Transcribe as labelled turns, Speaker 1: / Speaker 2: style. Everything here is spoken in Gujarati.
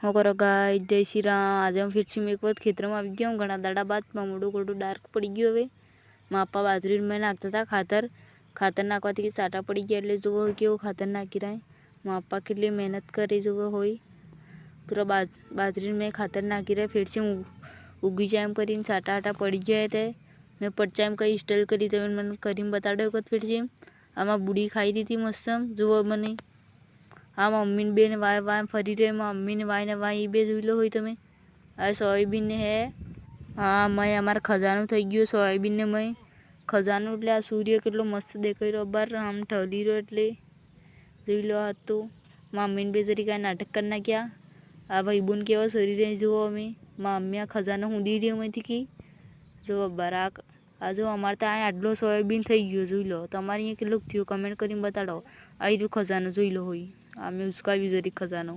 Speaker 1: हो करो गाइस, जय श्री राम। आज हम फिर से एक वक्त खेतर में आ गया हूँ घना दाड़ा बाद। मोड़ो गोडो डार्क पड़ी गयो हवे। मापा बाजरी में नाखता था खातर नाखवाती की साटा पड़ी गया એટલે जो कि वो खातर नाखी रहा है। मापा के लिए मेहनत करे जो वो होई पूरा बाजरी में खातर नाखी रहे। फिर से उगी जाए करीन साटा आटा पड़ी गया थे। मैं पटचाम कई स्टाइल करी तो मैंने करीम बता दो फिर से आमा बूढ़ी खाई रही थी मस्तम जो મને આ મમ્મી બેન વાય વાય ફરી રહે મમ્મી ને વાય ને વાય બે જોઈ લો હોય તમે આ સોયાબીન ને હે હા મય અમાર ખજાનો થઈ ગયો સોયાબીન ને મય ખજાનો એટલે આ સૂર્ય કેટલો મસ્ત દેખાઈ રહ્યો બાર આમ ઢળી રહ્યો એટલે જોઈ લો આ તો મમ્મી બે જરી કાંઈ નાટક કરી નાખ્યા આ ભાઈ બોન કેવા સરી રહી જુઓ અમે મમ્મી આ ખજાનો હું દી રહી અમેથી કી જો બરાક આ જો અમારે તો આ આટલો સોયાબીન થઈ ગયો જોઈ લો તમારે અહીંયા કેટલું થયું કમેન્ટ કરીને બતાડો આ રહ્યું ખજાનો જોઈ લો હોય અમે ઉસકાવી જરી ખજાનો